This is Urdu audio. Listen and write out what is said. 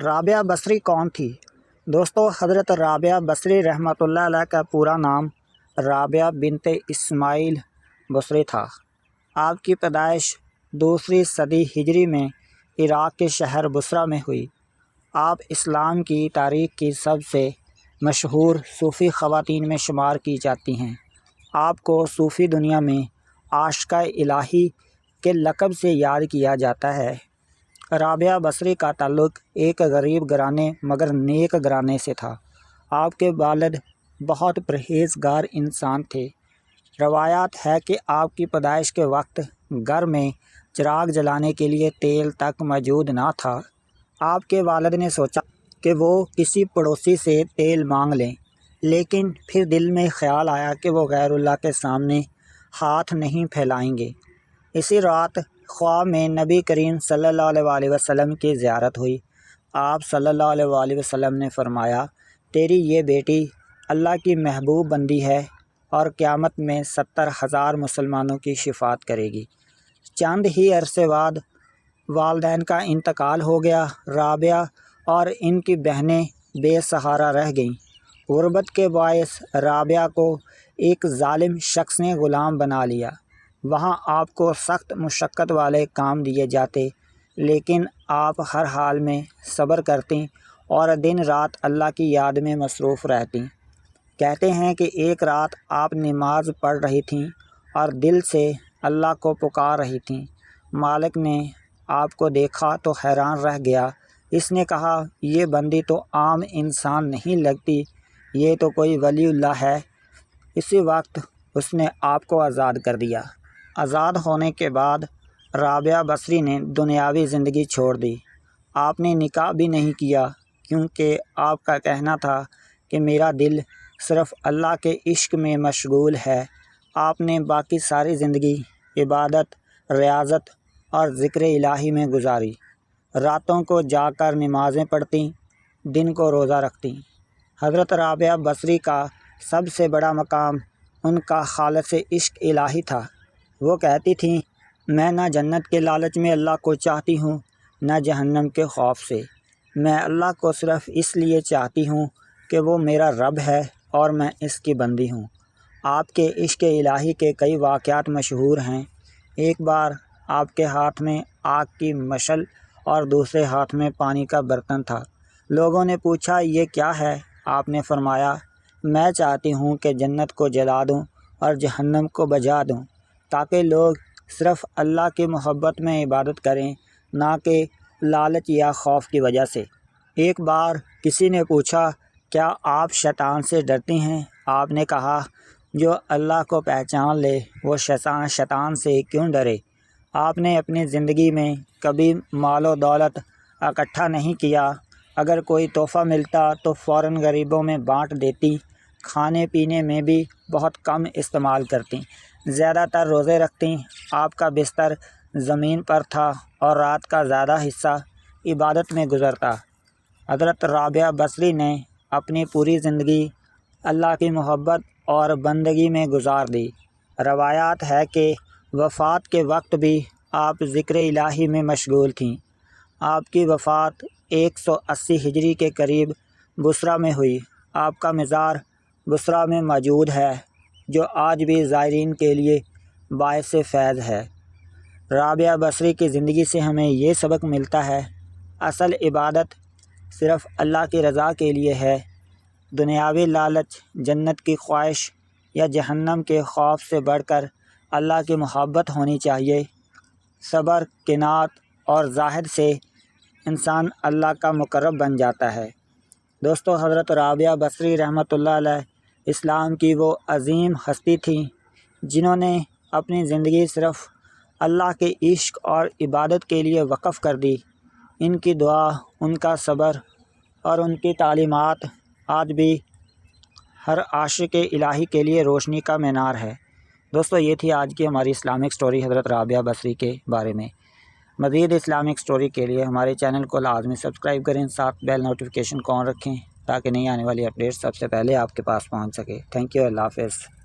رابعہ بصری کون تھی؟ دوستو، حضرت رابعہ بصری رحمۃ اللہ علیہ کا پورا نام رابعہ بنت اسماعیل بصری تھا۔ آپ کی پیدائش 2 صدی ہجری میں عراق کے شہر بصرہ میں ہوئی۔ آپ اسلام کی تاریخ کی سب سے مشہور صوفی خواتین میں شمار کی جاتی ہیں۔ آپ کو صوفی دنیا میں عاشقہ الہی کے لقب سے یاد کیا جاتا ہے۔ رابعہ بصری کا تعلق ایک غریب گھرانے مگر نیک گھرانے سے تھا۔ آپ کے والد بہت پرہیزگار انسان تھے۔ روایات ہے کہ آپ کی پیدائش کے وقت گھر میں چراغ جلانے کے لیے تیل تک موجود نہ تھا۔ آپ کے والد نے سوچا کہ وہ کسی پڑوسی سے تیل مانگ لیں، لیکن پھر دل میں خیال آیا کہ وہ غیر اللہ کے سامنے ہاتھ نہیں پھیلائیں گے۔ اسی رات خواب میں نبی کریم صلی اللہ علیہ وسلم کی زیارت ہوئی۔ آپ صلی اللہ علیہ وسلم نے فرمایا، تیری یہ بیٹی اللہ کی محبوب بندی ہے اور قیامت میں 70,000 مسلمانوں کی شفاعت کرے گی۔ چند ہی عرصے بعد والدین کا انتقال ہو گیا۔ رابعہ اور ان کی بہنیں بے سہارا رہ گئیں۔ غربت کے باعث رابعہ کو ایک ظالم شخص نے غلام بنا لیا۔ وہاں آپ کو سخت مشقت والے کام دیے جاتے، لیکن آپ ہر حال میں صبر کرتیں اور دن رات اللہ کی یاد میں مصروف رہتیں۔ کہتے ہیں کہ ایک رات آپ نماز پڑھ رہی تھیں اور دل سے اللہ کو پکار رہی تھیں۔ مالک نے آپ کو دیکھا تو حیران رہ گیا۔ اس نے کہا، یہ بندی تو عام انسان نہیں لگتی، یہ تو کوئی ولی اللہ ہے۔ اسی وقت اس نے آپ کو آزاد کر دیا۔ آزاد ہونے کے بعد رابعہ بصری نے دنیاوی زندگی چھوڑ دی۔ آپ نے نکاح بھی نہیں کیا، کیونکہ آپ کا کہنا تھا کہ میرا دل صرف اللہ کے عشق میں مشغول ہے۔ آپ نے باقی ساری زندگی عبادت، ریاضت اور ذکر الہی میں گزاری۔ راتوں کو جاگ کر نمازیں پڑھتیں، دن کو روزہ رکھتیں۔ حضرت رابعہ بصری کا سب سے بڑا مقام ان کا خالص عشق الہی تھا۔ وہ کہتی تھیں، میں نہ جنت کے لالچ میں اللہ کو چاہتی ہوں، نہ جہنم کے خوف سے۔ میں اللہ کو صرف اس لیے چاہتی ہوں کہ وہ میرا رب ہے اور میں اس کی بندی ہوں۔ آپ کے عشق الہی کے کئی واقعات مشہور ہیں۔ ایک بار آپ کے ہاتھ میں آگ کی مشعل اور دوسرے ہاتھ میں پانی کا برتن تھا۔ لوگوں نے پوچھا، یہ کیا ہے؟ آپ نے فرمایا، میں چاہتی ہوں کہ جنت کو جلا دوں اور جہنم کو بجھا دوں، تاکہ لوگ صرف اللہ کی محبت میں عبادت کریں، نہ کہ لالچ یا خوف کی وجہ سے۔ ایک بار کسی نے پوچھا، کیا آپ شیطان سے ڈرتی ہیں؟ آپ نے کہا، جو اللہ کو پہچان لے وہ شیطان سے کیوں ڈرے؟ آپ نے اپنی زندگی میں کبھی مال و دولت اکٹھا نہیں کیا۔ اگر کوئی تحفہ ملتا تو فوراً غریبوں میں بانٹ دیتی۔ کھانے پینے میں بھی بہت کم استعمال کرتیں۔ زیادہ تر روزے رکھتیں۔ آپ کا بستر زمین پر تھا اور رات کا زیادہ حصہ عبادت میں گزرتا۔ حضرت رابعہ بصری نے اپنی پوری زندگی اللہ کی محبت اور بندگی میں گزار دی۔ روایات ہے کہ وفات کے وقت بھی آپ ذکر الہی میں مشغول تھیں۔ آپ کی وفات 180 ہجری کے قریب بصرہ میں ہوئی۔ آپ کا مزار بصرہ میں موجود ہے، جو آج بھی زائرین کے لیے باعث فیض ہے۔ رابعہ بصری کی زندگی سے ہمیں یہ سبق ملتا ہے، اصل عبادت صرف اللہ کی رضا کے لیے ہے۔ دنیاوی لالچ، جنت کی خواہش یا جہنم کے خوف سے بڑھ کر اللہ کی محبت ہونی چاہیے۔ صبر، قناعت اور زاہد سے انسان اللہ کا مقرب بن جاتا ہے۔ دوستو، حضرت رابعہ بصری رحمۃ اللہ علیہ اسلام کی وہ عظیم ہستی تھیں جنہوں نے اپنی زندگی صرف اللہ کے عشق اور عبادت کے لیے وقف کر دی۔ ان کی دعا، ان کا صبر اور ان کی تعلیمات آج بھی ہر عاشق الہی کے لیے روشنی کا مینار ہے۔ دوستو، یہ تھی آج کی ہماری اسلامک سٹوری حضرت رابعہ بصری کے بارے میں۔ مزید اسلامک سٹوری کے لیے ہمارے چینل کو لازمی سبسکرائب کریں، ساتھ بیل نوٹیفیکیشن کو آن رکھیں تاکہ نئی آنے والی اپڈیٹس سب سے پہلے آپ کے پاس پہنچ سکے۔ تھینک یو، اللہ حافظ۔